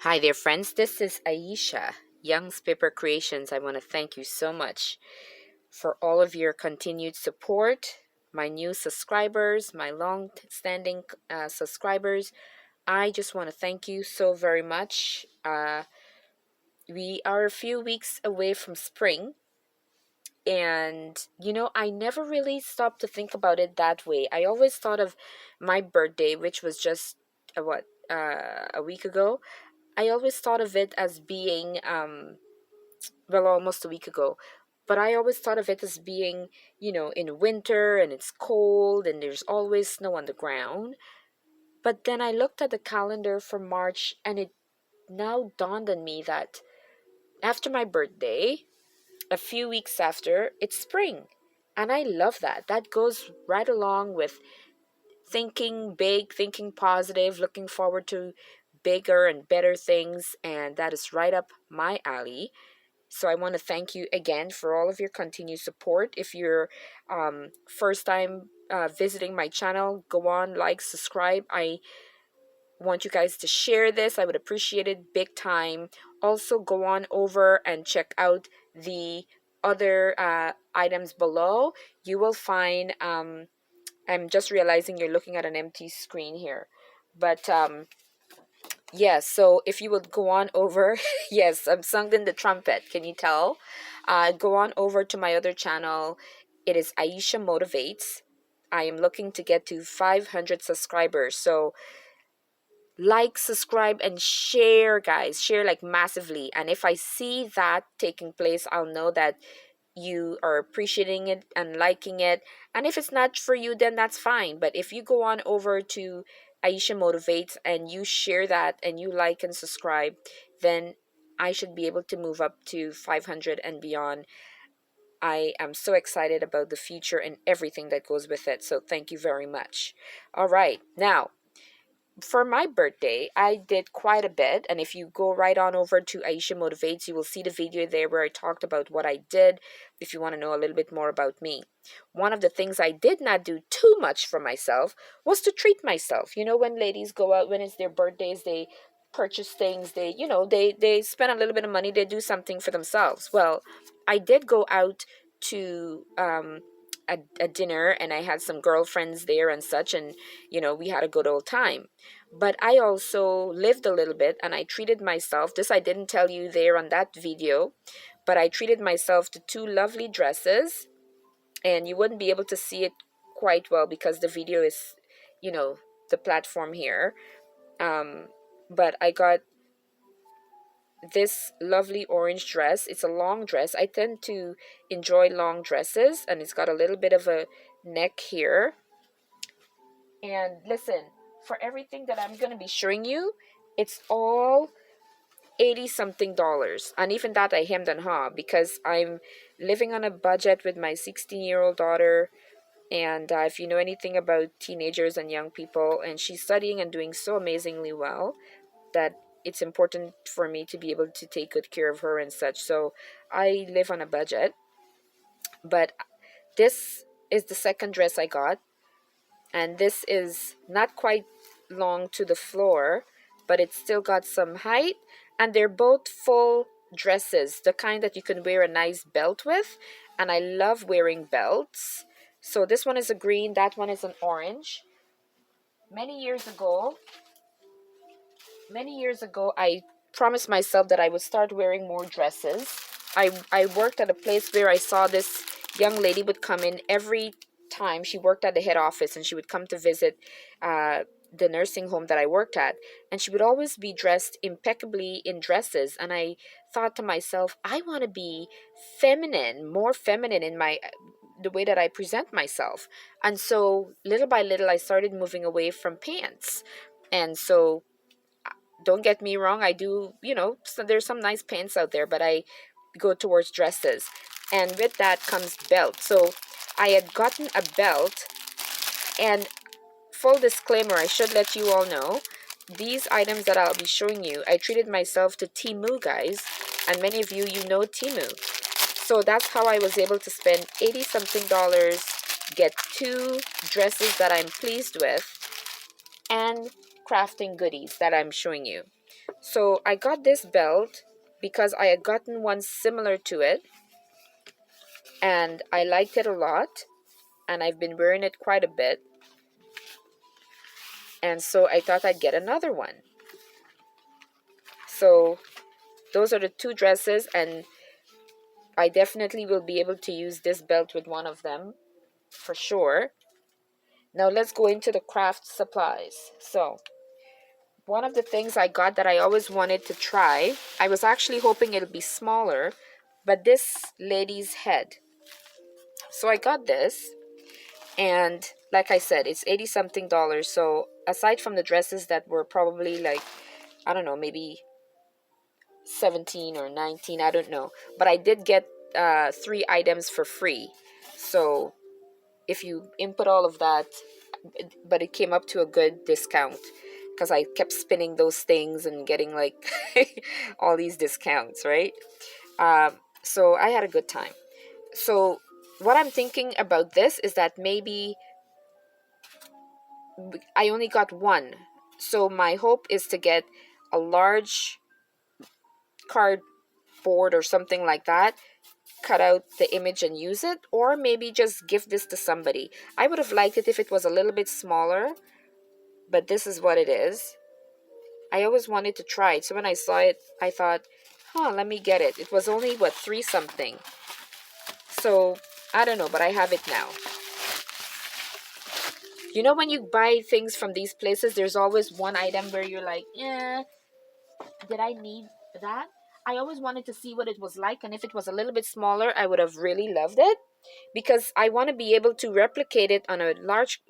Hi there, friends. This is Aisha, Young's Paper Creations. I want to thank you so much for all of your continued support, my new subscribers, my long-standing subscribers. I just want to thank you so very much. We are a few weeks away from spring, and I never really stopped to think about it that way. I always thought of my birthday, which was just a week ago. I always thought of it as being, well, almost a week ago, but I always thought of it as being, in winter and it's cold and there's always snow on the ground. But then I looked at the calendar for March and it now dawned on me that after my birthday, a few weeks after, it's spring. And I love that. That goes right along with thinking big, thinking positive, looking forward to bigger and better things. And that is right up my alley. So I want to thank you again for all of your continued support. If you're first time visiting my channel, go on, like, subscribe. I want you guys to share this. I would appreciate it big time. Also, go on over and check out the other items below. You will find, I'm just realizing you're looking at an empty screen here. But yes, so if you would go on over, yes, I'm sung in the trumpet, can you tell? Go on over to my other channel. It is Aisha Motivates. I am looking to get to 500 subscribers. So like, subscribe, and share, guys. Share like massively. And if I see that taking place, I'll know that you are appreciating it and liking it. And if it's not for you, then that's fine. But if you go on over to Aisha Motivates and you share that and you like and subscribe, then I should be able to move up to 500 and beyond. I am so excited about the future and everything that goes with it. So thank you very much. All right. Now, for my birthday, I did quite a bit. And if you go right on over to Aisha Motivates, you will see the video there where I talked about what I did if you want to know a little bit more about me. One of the things I did not do too much for myself was to treat myself. You know, when ladies go out, when it's their birthdays, they purchase things, they spend a little bit of money, they do something for themselves. Well, I did go out to a dinner, and I had some girlfriends there and such, and we had a good old time. But I also lived a little bit and I treated myself. This I didn't tell you there on that video, but I treated myself to two lovely dresses, and you wouldn't be able to see it quite well because the video is, the platform here. But I got this lovely orange dress. It's a long dress. I tend to enjoy long dresses, and it's got a little bit of a neck here. And listen, for everything that I'm going to be showing you, it's all 80 something dollars. And even that I hemmed and hawed because I'm living on a budget with my 16-year-old daughter. And if you know anything about teenagers and young people, and she's studying and doing so amazingly well, that it's important for me to be able to take good care of her and such. So I live on a budget. But this is the second dress I got. And this is not quite long to the floor, but it's still got some height. And they're both full dresses, the kind that you can wear a nice belt with. And I love wearing belts. So this one is a green, that one is an orange. Many years ago, I promised myself that I would start wearing more dresses. I worked at a place where I saw this young lady would come in every time. She worked at the head office, and she would come to visit the nursing home that I worked at, and she would always be dressed impeccably in dresses. And I thought to myself, I want to be feminine, more feminine in the way that I present myself. And so little by little I started moving away from pants. And so don't get me wrong, I do, so there's some nice pants out there, but I go towards dresses. And with that comes belt. So I had gotten a belt, and full disclaimer, I should let you all know, these items that I'll be showing you, I treated myself to Temu, guys, and many of you know Temu. So that's how I was able to spend 80 something dollars, get two dresses that I'm pleased with, and crafting goodies that I'm showing you. So I got this belt because I had gotten one similar to it, and I liked it a lot, and I've been wearing it quite a bit, and so I thought I'd get another one. So those are the two dresses, and I definitely will be able to use this belt with one of them for sure. Now let's go into the craft supplies. So one of the things I got that I always wanted to try, I was actually hoping it'll be smaller, but this lady's head. So I got this, and like I said, it's 80 something dollars. So aside from the dresses that were probably like, I don't know, maybe 17 or 19, I don't know, but I did get 3 items for free. So if you input all of that, but it came up to a good discount because I kept spinning those things and getting like all these discounts, right? So I had a good time. So what I'm thinking about this is that maybe I only got one. So my hope is to get a large cardboard or something like that, cut out the image and use it, or maybe just give this to somebody. I would have liked it if it was a little bit smaller, but this is what it is. I always wanted to try it, so when I saw it, I thought, let me get it. It was only, what, 3 something. So, I don't know, but I have it now. You know, when you buy things from these places, there's always one item where you're like, did I need that? I always wanted to see what it was like, and if it was a little bit smaller, I would have really loved it, because I want to be able to replicate it on a large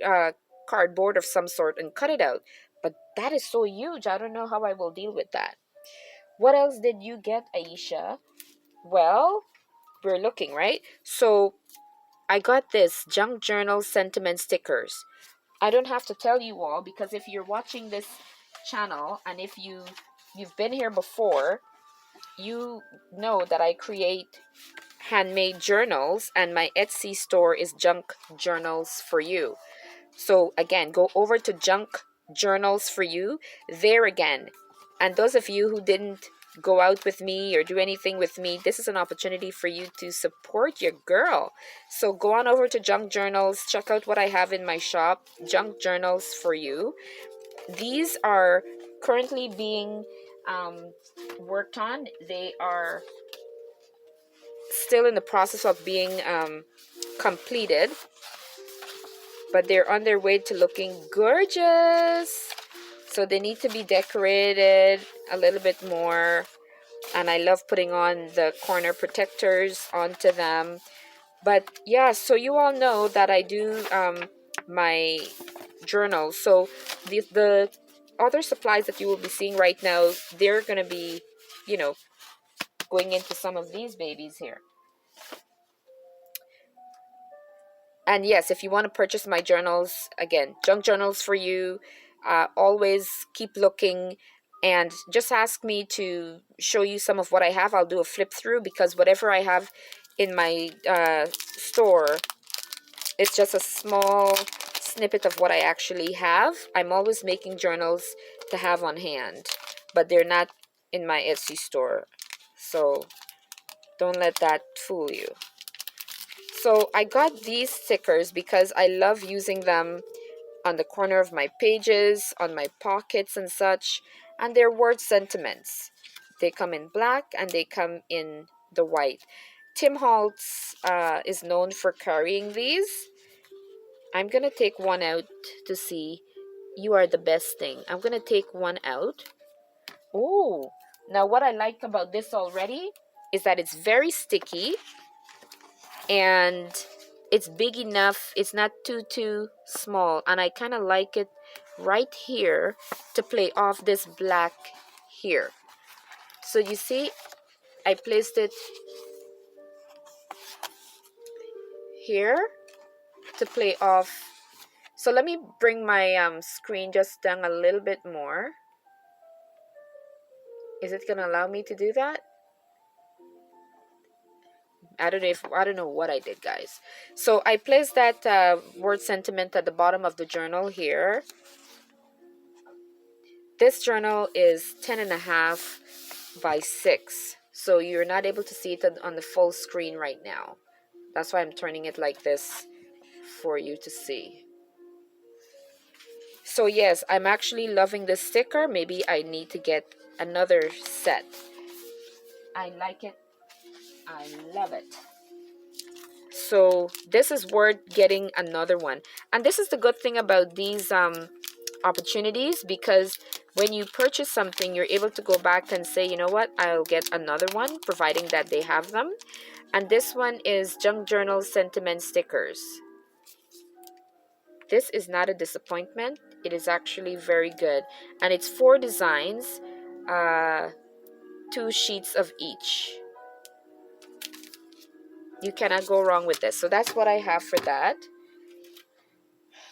cardboard of some sort and cut it out. But that is so huge, I don't know how I will deal with that. What else did you get, Aisha? Well, we're looking, right? So I got this junk journal sentiment stickers. I don't have to tell you all, because if you're watching this channel and if you've been here before, you know that I create handmade journals, and my Etsy store is Junk Journals for You. So again, go over to Junk Journals for You. There again, and those of you who didn't go out with me or do anything with me, this is an opportunity for you to support your girl. So go on over to Junk Journals, check out what I have in my shop, Junk Journals for You. These are currently being worked on. They are still in the process of being completed, but they're on their way to looking gorgeous. So they need to be decorated a little bit more, and I love putting on the corner protectors onto them. But yeah, so you all know that I do my journals. So the other supplies that you will be seeing right now, they're gonna be, going into some of these babies here. And yes, if you want to purchase my journals, again, Junk Journals for You. Always keep looking, and just ask me to show you some of what I have. I'll do a flip through, because whatever I have in my store, it's just a small snippet of what I actually have. I'm always making journals to have on hand, but they're not in my Etsy store. So don't let that fool you. So I got these stickers because I love using them on the corner of my pages, on my pockets and such, and they're word sentiments. They come in black and they come in the white. Tim Holtz is known for carrying these. I'm going to take one out to see. You are the best thing. I'm going to take one out. Oh, now what I like about this already is that it's very sticky, and it's big enough. It's not too small, and I kind of like it right here to play off this black here. So you see, I placed it here to play off. So let me bring my screen just down a little bit more. Is it gonna allow me to do that? I don't know what I did, guys. So I placed that word sentiment at the bottom of the journal here. This journal is 10.5 by 6. So you're not able to see it on the full screen right now. That's why I'm turning it like this for you to see. So yes, I'm actually loving this sticker. Maybe I need to get another set. I like it. I love it. So this is worth getting another one. And this is the good thing about these opportunities, because when you purchase something, you're able to go back and say, you know what, I'll get another one, providing that they have them. And this one is Junk Journal Sentiment Stickers. This is not a disappointment. It is actually very good. And it's 4 designs, 2 sheets of each. You cannot go wrong with this. So that's what I have for that.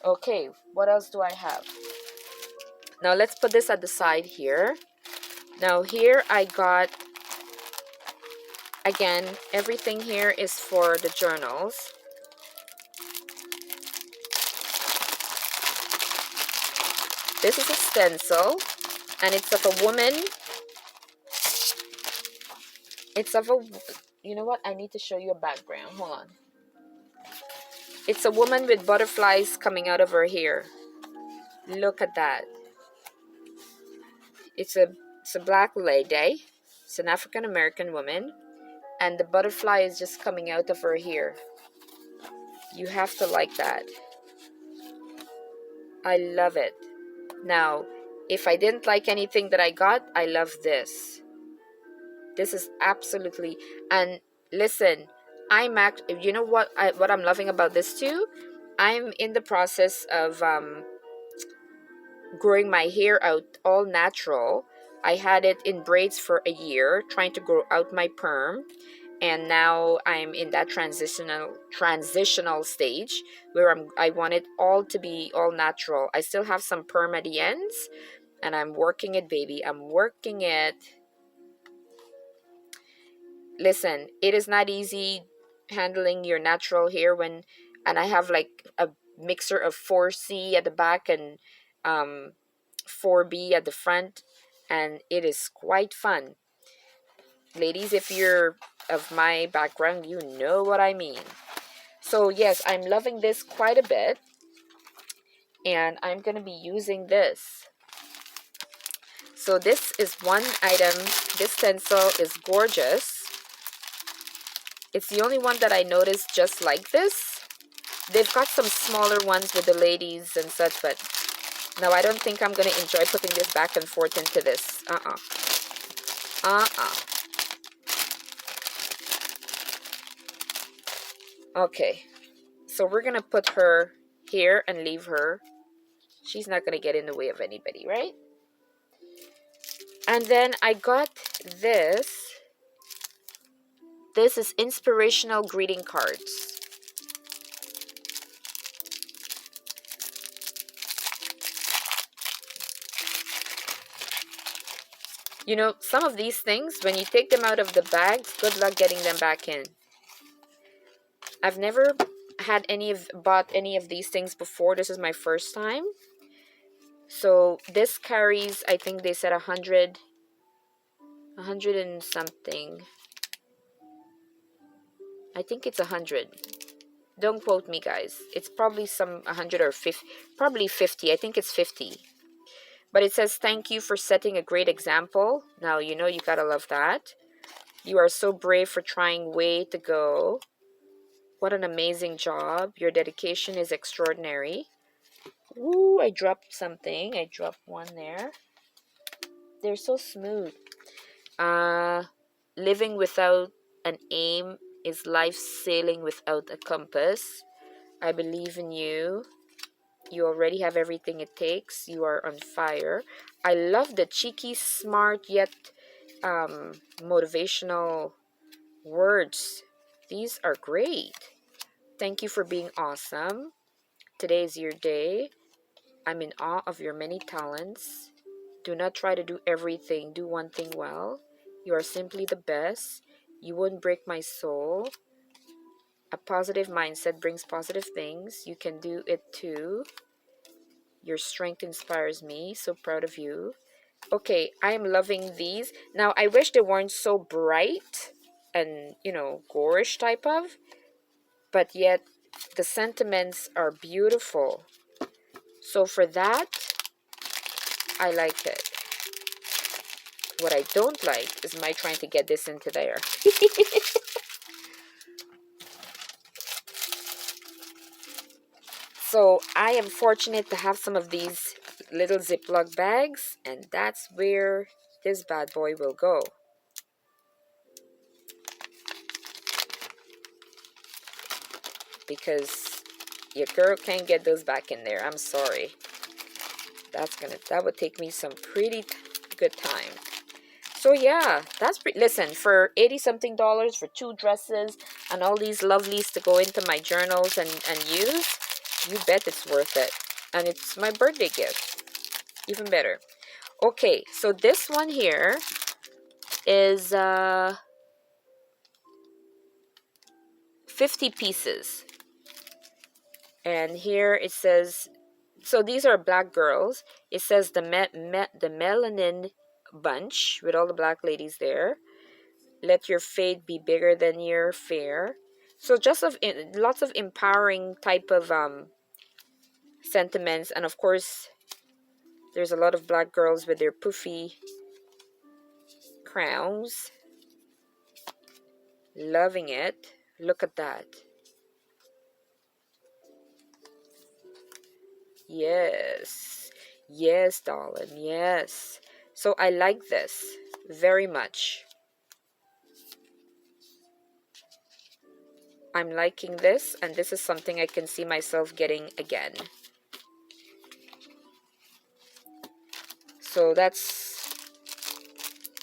Okay, what else do I have? Now let's put this at the side here. Now here I got, again, everything here is for the journals. This is a stencil, and it's of a woman. It's of a, you know what? I need to show you a background. Hold on. It's a woman with butterflies coming out of her hair. Look at that. It's a black lady. It's an African American woman, and the butterfly is just coming out of her hair. You have to like that. I love it. Now, if I didn't like anything that I got, I love this. This is absolutely, and listen, you know what I'm loving about this too? I'm in the process of growing my hair out all natural. I had it in braids for a year, trying to grow out my perm, and now I'm in that transitional stage where I want it all to be all natural. I still have some perm at the ends, and I'm working it, baby. I'm working it. Listen, it is not easy handling your natural hair and I have like a mixer of 4C at the back and 4B at the front, and it is quite fun. Ladies, if you're of my background, you know what I mean. So yes, I'm loving this quite a bit, and I'm going to be using this. So this is one item. This stencil is gorgeous. It's the only one that I noticed just like this. They've got some smaller ones with the ladies and such, but no, I don't think I'm going to enjoy putting this back and forth into this. Okay, so we're going to put her here and leave her. She's not going to get in the way of anybody, right? And then I got this. This is inspirational greeting cards. You know, some of these things, when you take them out of the bag, good luck getting them back in. I've never bought any of these things before. This is my first time. So this carries, I think they said 100 and something. I think it's 100. Don't quote me, guys. It's probably some 100 or 50, probably 50. I think it's 50. But it says, thank you for setting a great example. Now, you know you gotta love that. You are so brave for trying. Way to go. What an amazing job. Your dedication is extraordinary. Ooh, I dropped something. I dropped one there. They're so smooth. Living without an aim is life sailing without a compass. I believe in you. You already have everything it takes. You are on fire. I love the cheeky, smart, yet motivational words. These are great. Thank you for being awesome. Today is your day. I'm in awe of your many talents. Do not try to do everything. Do one thing well. You are simply the best. You wouldn't break my soul. A positive mindset brings positive things. You can do it too. Your strength inspires me. So proud of you. Okay, I am loving these. Now, I wish they weren't so bright and, you know, gorish type of, but yet the sentiments are beautiful. So for that, I like it. What I don't like is my trying to get this into there. So I am fortunate to have some of these little Ziploc bags, and that's where this bad boy will go. Because your girl can't get those back in there. I'm sorry. That would take me some pretty good time. So yeah, listen, for 80 something dollars for 2 dresses and all these lovelies to go into my journals and use, you bet it's worth it. And it's my birthday gift. Even better. Okay, so this one here is 50 pieces. And here it says, so these are black girls. It says the melanin bunch with all the black ladies there. Let your fade be bigger than your fair. So just lots of empowering type of sentiments, and of course there's a lot of black girls with their poofy crowns. Loving it. Look at that. Yes. Yes, darling. Yes. So I like this very much. I'm liking this, and this is something I can see myself getting again. So that's,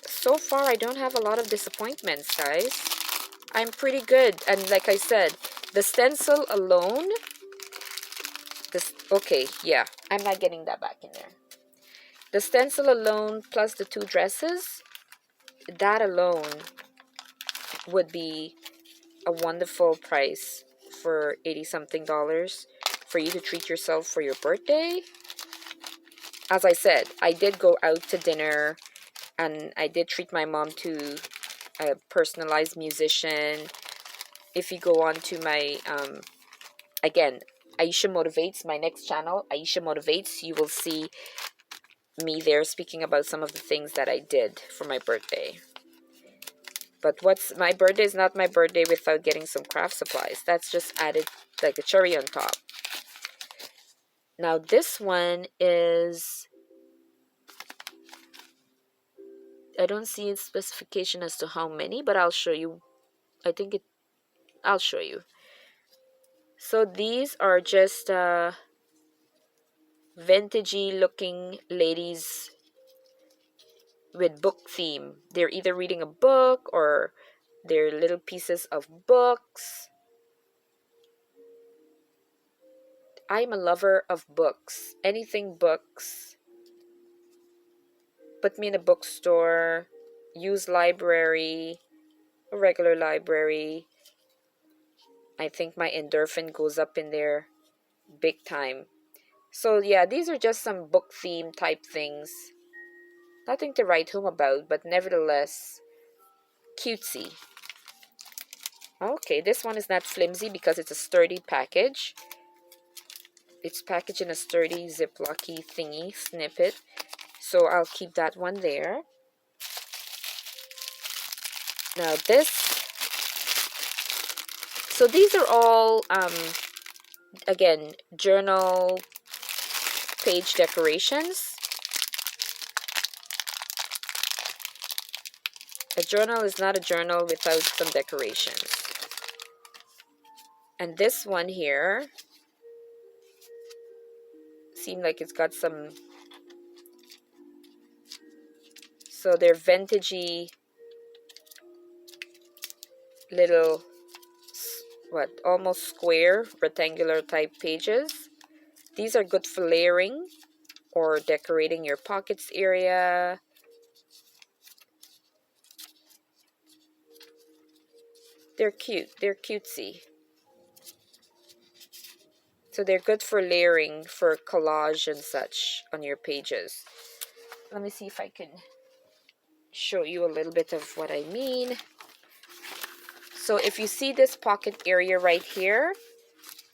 so far I don't have a lot of disappointments, guys. I'm pretty good. And like I said, the stencil alone, okay, yeah, I'm not getting that back in there. The stencil alone plus the 2 dresses, that alone would be a wonderful price for 80 something dollars for you to treat yourself for your birthday. As I said, I did go out to dinner and I did treat my mom to a personalized musician. If you go on to my again, Aisha Motivates, my next channel, Aisha Motivates, you will see me there speaking about some of the things that I did for my birthday. But my birthday is not my birthday without getting some craft supplies. That's just added like a cherry on top. Now this one is, I don't see a specification as to how many, but I'll show you. I'll show you. So these are just vintagey looking ladies with book theme. They're either reading a book or they're little pieces of books. I'm a lover of books. Anything books. Put me in a bookstore, use library, a regular library. I think my endorphin goes up in there big time. So yeah, these are just some book theme type things. Nothing to write home about, but nevertheless cutesy. Okay, this one is not flimsy because it's a sturdy package. It's packaged in a sturdy ziplocky thingy snippet. So I'll keep that one there. Now this, so these are all, again, journal page decorations. A journal is not a journal without some decorations. And this one here seems like it's got some, so they're vintagey little, what, almost square rectangular type pages. These are good for layering or decorating your pockets area. They're cute. They're cutesy. So they're good for layering, for collage and such on your pages. let me see if I can show you a little bit of what I mean. So if you see this pocket area right here,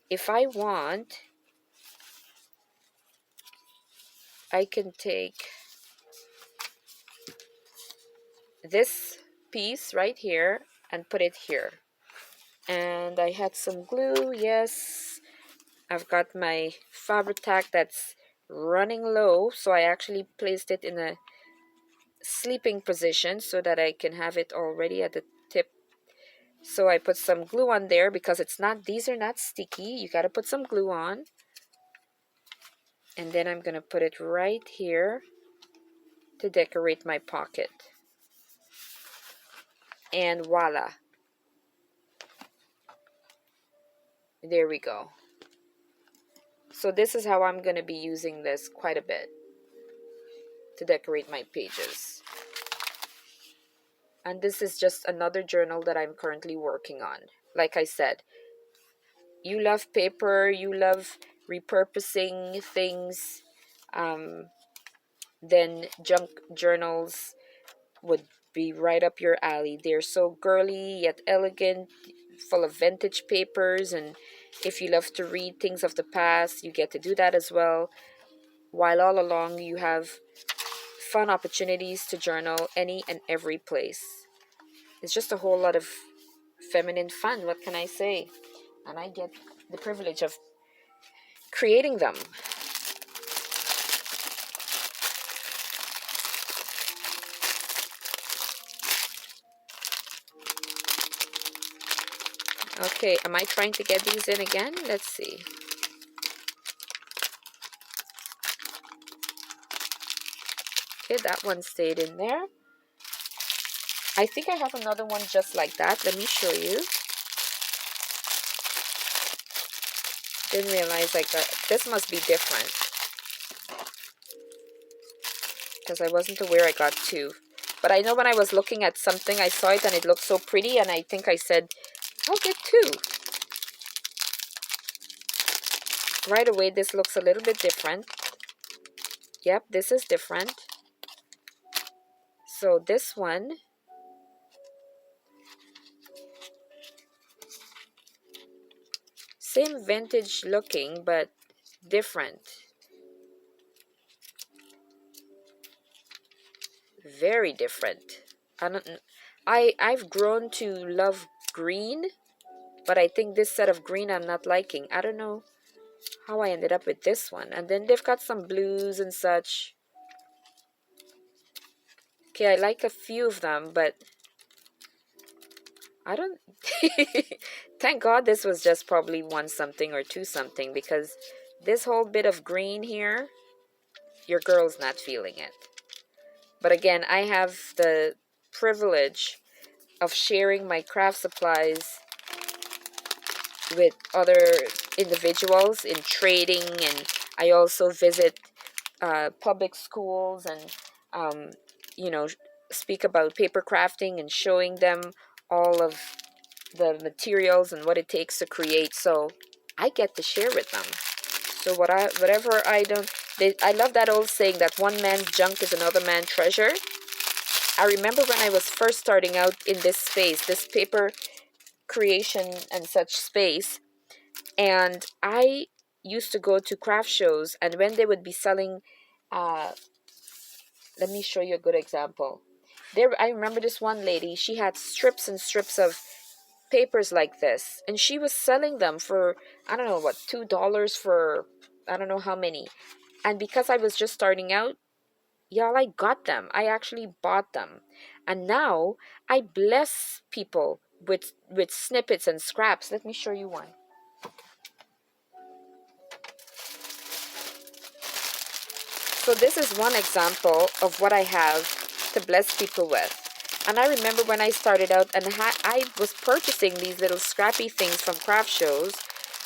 if I want, I can take this piece right here and put it here. And I had some glue, yes. I've got my fabric tack that's running low, so I actually placed it in a sleeping position so that I can have it already at the tip. So I put some glue on there because these are not sticky. You got to put some glue on. And then I'm going to put it right here to decorate my pocket. And voila. There we go. So this is how I'm going to be using this quite a bit to decorate my pages. And this is just another journal that I'm currently working on. Like I said, you love paper, you love repurposing things, then junk journals would be right up your alley. They're so girly yet elegant, full of vintage papers, and if you love to read things of the past, you get to do that as well. While all along you have fun opportunities to journal any and every place. It's just a whole lot of feminine fun, what can I say? And I get the privilege of creating them. Okay, am I trying to get these in again? Let's see. Okay, that one stayed in there. I think I have another one just like that. Let me show you. Didn't realize I got, this must be different, because I wasn't aware I got two. But I know when I was looking at something, I saw it and it looked so pretty, and I think I said, I'll get two. Right away, this looks a little bit different. Yep, this is different. So this one, same vintage looking, but different. Very different. I've grown to love green, but I think this set of green I'm not liking. I don't know how I ended up with this one. And then they've got some blues and such. Okay, I like a few of them, but I don't... Thank God this was just probably one something or two something, because this whole bit of green here, your girl's not feeling it. But again, I have the privilege of sharing my craft supplies with other individuals in trading, and I also visit public schools and you know, speak about paper crafting and showing them all of the materials and what it takes to create. So I get to share with them. So whatever I don't, I love that old saying that one man's junk is another man's treasure. I remember when I was first starting out in this space, this paper creation and such space, and I used to go to craft shows, and when they would be selling, let me show you a good example. There, I remember this one lady, she had strips and strips of papers like this, and she was selling them for, I don't know what, $2 for I don't know how many. And because I was just starting out, y'all, I got them. I actually bought them. And now I bless people with snippets and scraps. Let me show you one. So this is one example of what I have to bless people with. And I remember when I started out, and I was purchasing these little scrappy things from craft shows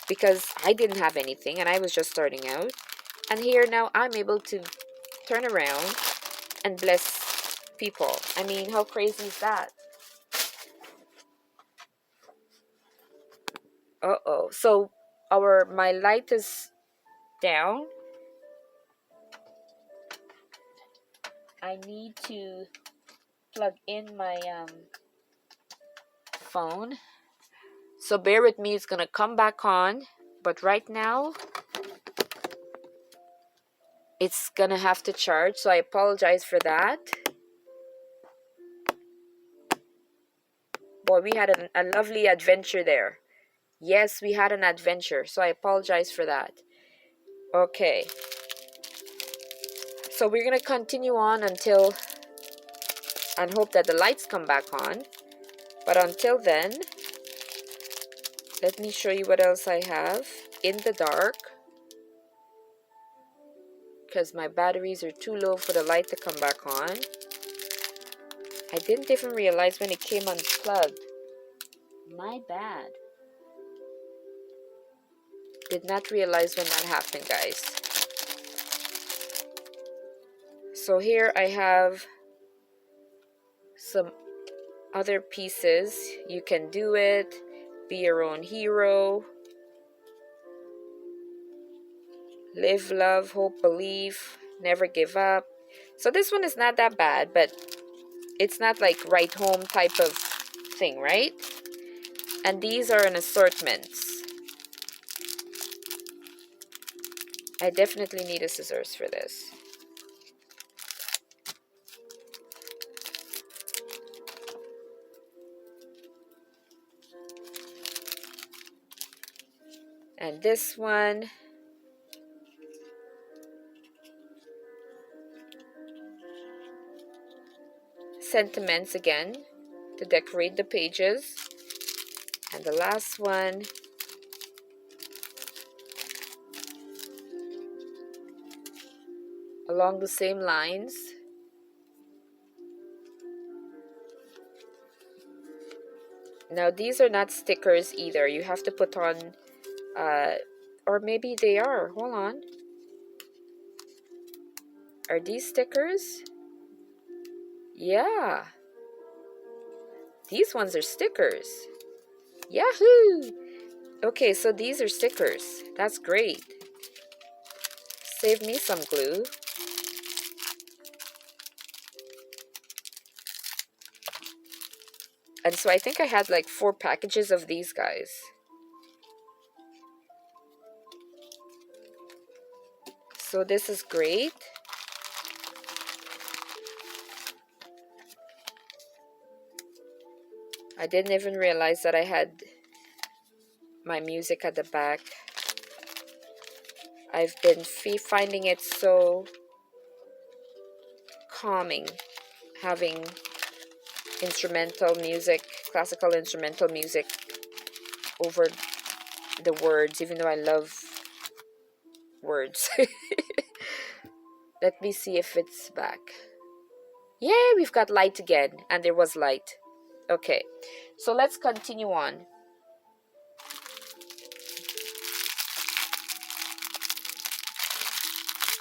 because I didn't have anything and I was just starting out. And here now I'm able to turn around and bless people. I mean, how crazy is that? Uh-oh. So my light is down. I need to plug in my phone. So bear with me, it's gonna come back on. But right now, it's gonna have to charge. So I apologize for that. Boy, we had a lovely adventure there. Yes, we had an adventure. So I apologize for that. Okay. So we're gonna continue on until and hope that the lights come back on. But until then, let me show you what else I have in the dark, because my batteries are too low for the light to come back on. I didn't even realize when it came unplugged. My bad. Did not realize when that happened, guys. So here I have some other pieces. You can do it. Be your own hero. Live, love, hope, believe. Never give up. So this one is not that bad, but it's not like right home type of thing, right? And these are an assortment. I definitely need a scissors for this. And this one, sentiments again, to decorate the pages. And the last one, along the same lines. Now these are not stickers either. You have to put on, or maybe they are. Hold on. Are these stickers? Yeah. These ones are stickers. Yahoo! Okay, so these are stickers. That's great. Save me some glue. And so I think I had like 4 packages of these guys. So this is great. I didn't even realize that I had my music at the back. I've been finding it so calming having instrumental music, classical instrumental music over the words, even though I love words. Let me see if it's back. Yay, we've got light again, and there was light. Okay, so let's continue on.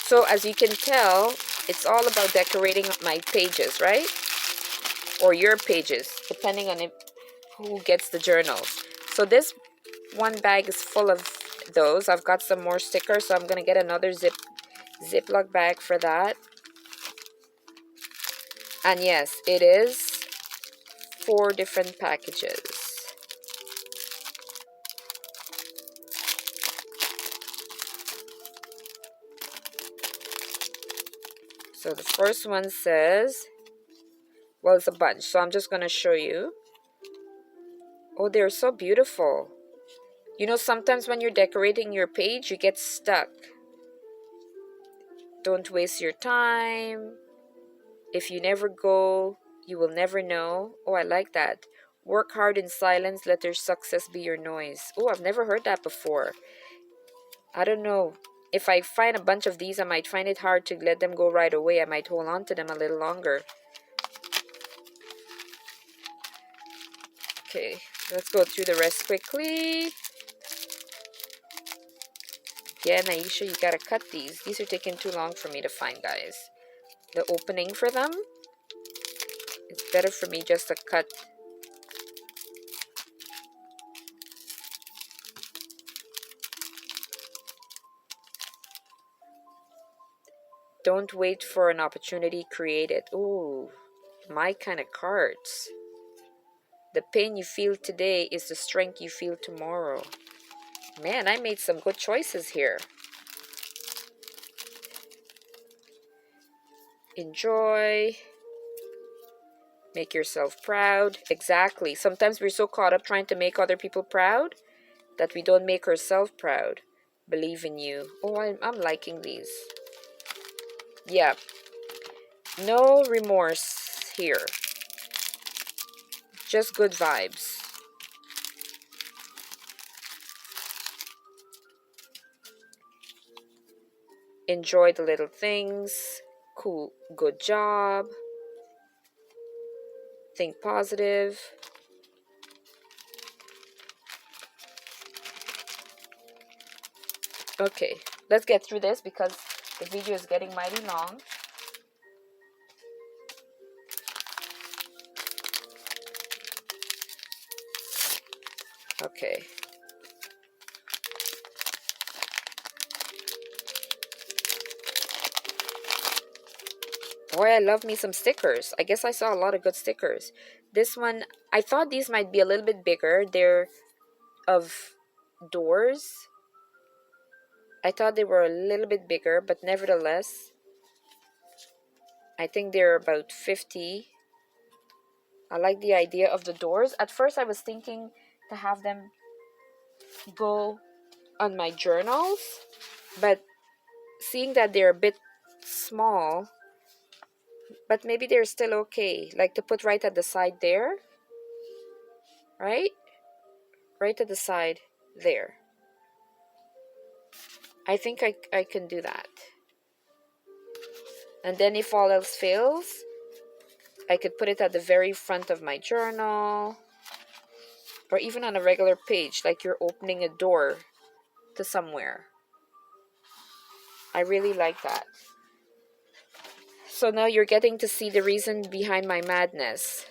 So as you can tell, it's all about decorating my pages, right? Or your pages, depending on who gets the journals. So this one bag is full of those. I've got some more stickers, so I'm going to get another Ziploc bag for that. And yes, it is 4 different packages. So the first one says, well, it's a bunch, so I'm just going to show you. Oh, they're so beautiful. You know, sometimes when you're decorating your page, you get stuck. Don't waste your time. If you never go, you will never know. Oh, I like that. Work hard in silence, let your success be your noise. Oh, I've never heard that before. I don't know. If I find a bunch of these, I might find it hard to let them go right away. I might hold on to them a little longer. Okay, let's go through the rest quickly. Yeah, Naisha, you gotta cut these. These are taking too long for me to find, guys. The opening for them, it's better for me just to cut. Don't wait for an opportunity, create it. Ooh, my kind of cards. The pain you feel today is the strength you feel tomorrow. Man, I made some good choices here. Enjoy. Make yourself proud. Exactly. Sometimes we're so caught up trying to make other people proud that we don't make ourselves proud. Believe in you. Oh, I'm liking these. Yeah. No remorse here. Just good vibes. Enjoy the little things. Cool. Good job. Think positive. Okay, let's get through this because the video is getting mighty long. Okay. Boy, I love me some stickers. I guess I saw a lot of good stickers. This one, I thought these might be a little bit bigger. They're of doors. I thought they were a little bit bigger, but nevertheless, I think they're about 50. I like the idea of the doors. At first, I was thinking to have them go on my journals, but seeing that they're a bit small, but maybe they're still okay. Like to put right at the side there, right? Right at the side there. I think I can do that. And then if all else fails, I could put it at the very front of my journal, or even on a regular page, like you're opening a door to somewhere. I really like that. So now you're getting to see the reason behind my madness.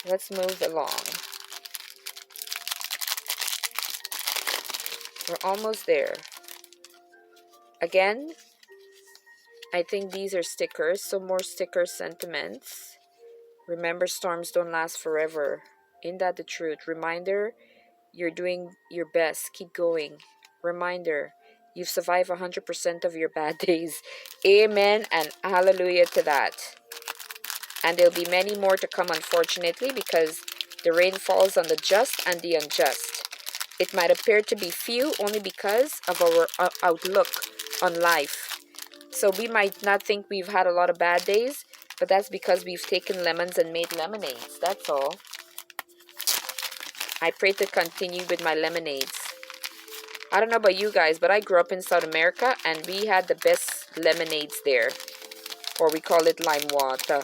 Let's move along. We're almost there. Again, I think these are stickers, so more sticker sentiments. Remember, storms don't last forever. Ain't that the truth? Reminder, you're doing your best. Keep going. Reminder, you've survived 100% of your bad days. Amen and hallelujah to that. And there'll be many more to come, unfortunately, because the rain falls on the just and the unjust. It might appear to be few only because of our outlook on life. So we might not think we've had a lot of bad days, but that's because we've taken lemons and made lemonades. That's all. I pray to continue with my lemonades. I don't know about you guys, but I grew up in South America and we had the best lemonades there. Or we call it lime water.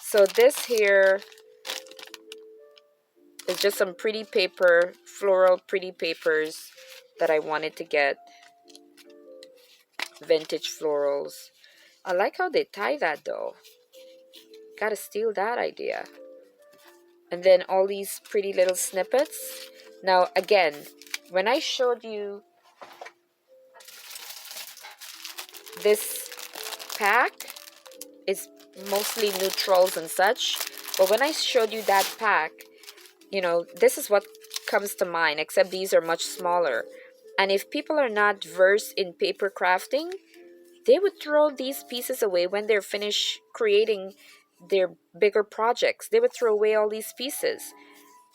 So this here is just some pretty paper, floral pretty papers that I wanted to get. Vintage florals. I like how they tie that though. Gotta steal that idea. And then all these pretty little snippets. Now again, when I showed you this pack, it's mostly neutrals and such. But when I showed you that pack, you know, this is what comes to mind, except these are much smaller. And if people are not versed in paper crafting, they would throw these pieces away when they're finished creating their bigger projects. They would throw away all these pieces.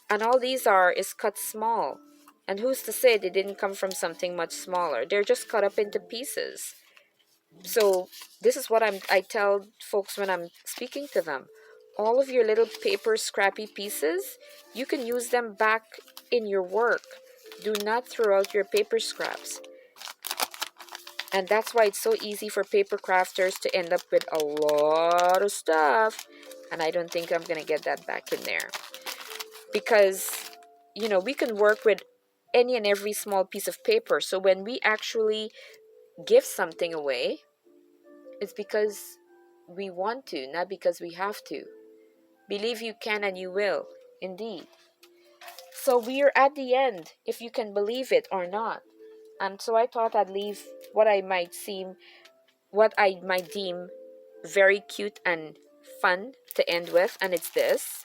And all these are is cut small. And who's to say they didn't come from something much smaller? They're just cut up into pieces. So this is what I tell folks when I'm speaking to them. All of your little paper scrappy pieces, you can use them back in your work. Do not throw out your paper scraps. And that's why it's so easy for paper crafters to end up with a lot of stuff. And I don't think I'm going to get that back in there. Because, you know, we can work with any and every small piece of paper. So when we actually give something away, it's because we want to, not because we have to. Believe you can and you will, indeed. So we're at the end, if you can believe it or not. And so I thought I'd leave what I might deem very cute and fun to end with, and it's this.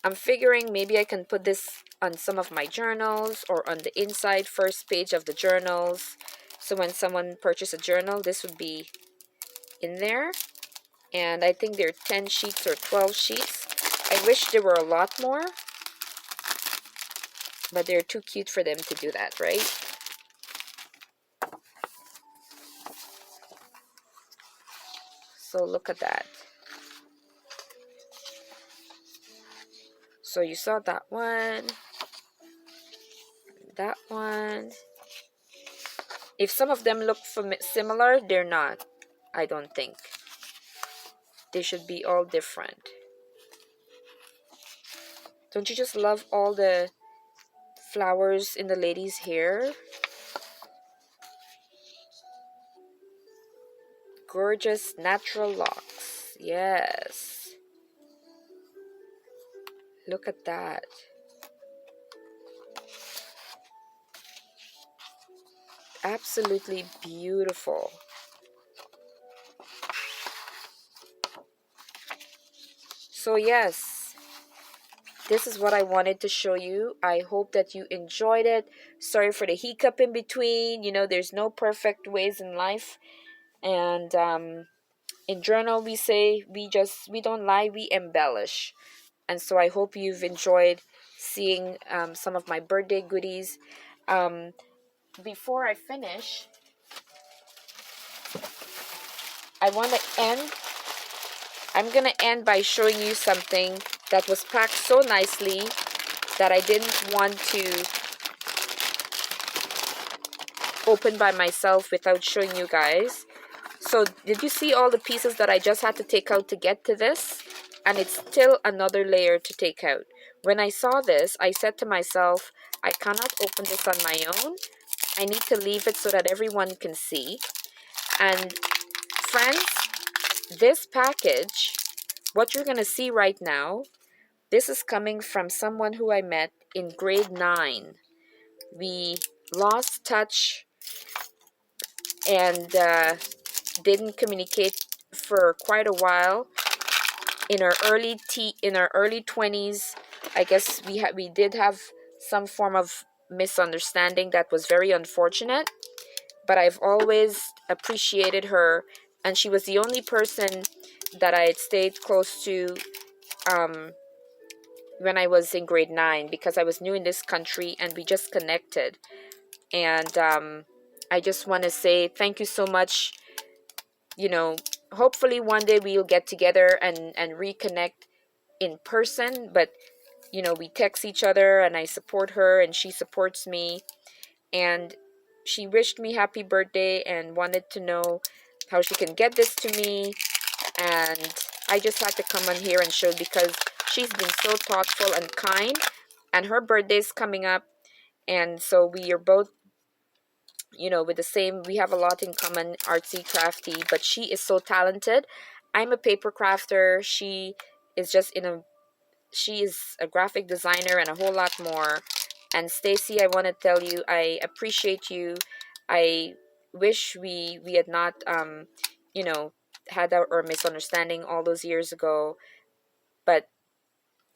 I'm figuring maybe I can put this on some of my journals or on the inside first page of the journals. So when someone purchases a journal, this would be in there. And I think there are 10 sheets or 12 sheets. I wish there were a lot more, but they're too cute for them to do that, right? So look at that. So you saw that one, that one. If some of them look similar, they're not. I don't think. They should be all different. Don't you just love all the flowers in the lady's hair? Gorgeous natural locks. Yes. Look at that. Absolutely beautiful. So yes, this is what I wanted to show you. I hope that you enjoyed it. Sorry for the hiccup in between. You know, there's no perfect ways in life. And in journal, we say we don't lie, we embellish. And so I hope you've enjoyed seeing some of my birthday goodies. Before I finish, I'm going to end by showing you something that was packed so nicely that I didn't want to open by myself without showing you guys. So did you see all the pieces that I just had to take out to get to this? And it's still another layer to take out. When I saw this, I said to myself, I cannot open this on my own. I need to leave it so that everyone can see. And friends, this package, what you're going to see right now, this is coming from someone who I met in grade 9. We lost touch and didn't communicate for quite a while. In our early 20s, I guess we did have some form of misunderstanding that was very unfortunate, but I've always appreciated her, and she was the only person that I had stayed close to when I was in grade 9, because I was new in this country and we just connected. And I just want to say thank you so much. You know, hopefully one day we'll get together and reconnect in person, but you know, we text each other and I support her and she supports me. And she wished me happy birthday and wanted to know how she can get this to me. And I just had to come on here and show, because she's been so thoughtful and kind, and her birthday's coming up. And so we are both, you know, we have a lot in common, artsy, crafty, but she is so talented. I'm a paper crafter. Is just she is a graphic designer and a whole lot more. And Stacy, I want to tell you, I appreciate you. I wish we had not, you know, had our misunderstanding all those years ago, but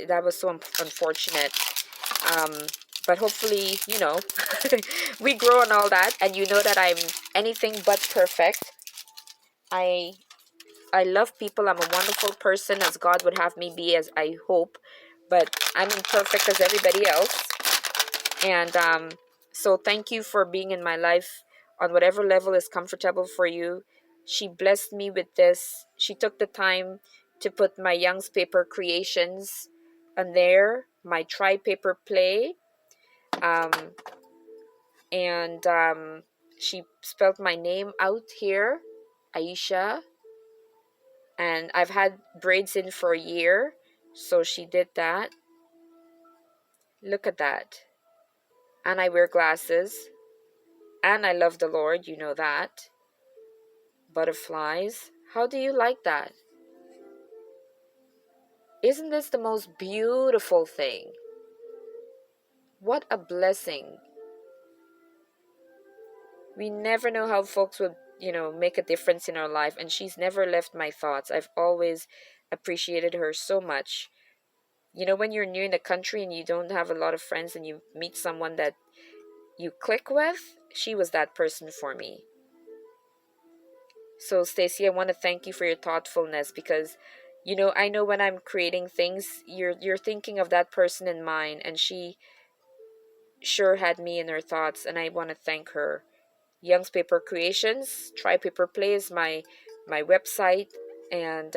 that was so unfortunate. Um, but hopefully, you know, we grow and all that, and you know that I'm anything but perfect. I I love people. I'm a wonderful person, as God would have me be, as I hope, but I'm imperfect as everybody else. And so thank you for being in my life on whatever level is comfortable for you. She blessed me with this. She took the time to put my Young's paper creations on there, my tri-paper play, um, and she spelled my name out here, Aisha. And I've had braids in for a year, so she did that. Look at that. And I wear glasses. And I love the Lord, you know that. Butterflies. How do you like that? Isn't this the most beautiful thing? What a blessing. We never know how folks would, make a difference in our life. And she's never left my thoughts. I've always appreciated her so much. When you're new in the country and you don't have a lot of friends and you meet someone that you click with, she was that person for me. So, Stacy, I want to thank you for your thoughtfulness because, I know when I'm creating things, you're thinking of that person in mind, and she sure had me in her thoughts, and I want to thank her. Young's Paper Creations, Try Paper Play is my website, and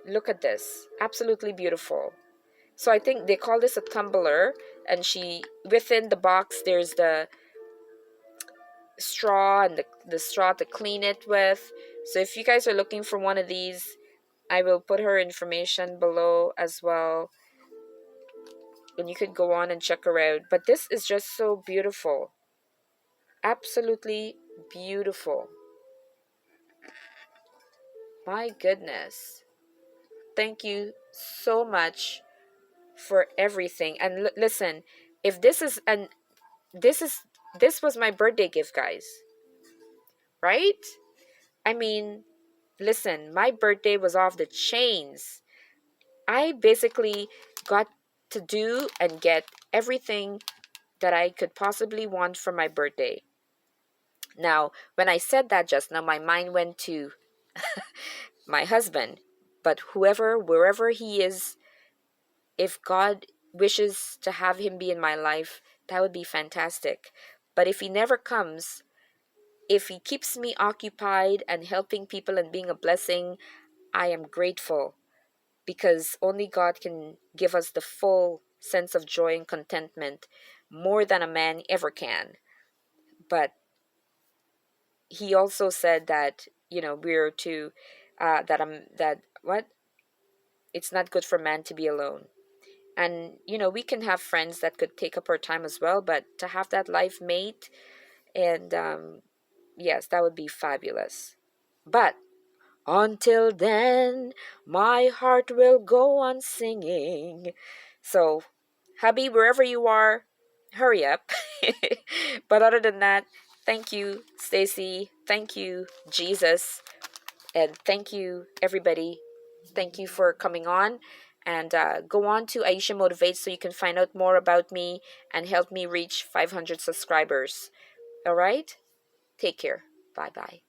look at this, absolutely beautiful. So I think they call this a tumbler, and she within the box there's the straw and the straw to clean it with. So if you guys are looking for one of these, I will put her information below as well, and you could go on and check her out. But this is just so beautiful, absolutely beautiful. My goodness, thank you so much for everything. And listen, if this is an this is this was my birthday gift, guys, right? I mean, listen, my birthday was off the chains. I basically got to do and get everything that I could possibly want for my birthday. Now, when I said that just now, my mind went to my husband. But whoever, wherever he is, if God wishes to have him be in my life, that would be fantastic. But if he never comes, if he keeps me occupied and helping people and being a blessing, I am grateful, because only God can give us the full sense of joy and contentment more than a man ever can. But he also said that, we're to that what it's not good for man to be alone. And we can have friends that could take up our time as well, but to have that life mate, and yes, that would be fabulous. But until then, my heart will go on singing. So, hubby, wherever you are, hurry up. But other than that, thank you, Stacy. Thank you, Jesus. And thank you, everybody. Thank you for coming on. And go on to Aisha Motivates so you can find out more about me and help me reach 500 subscribers. All right? Take care. Bye bye.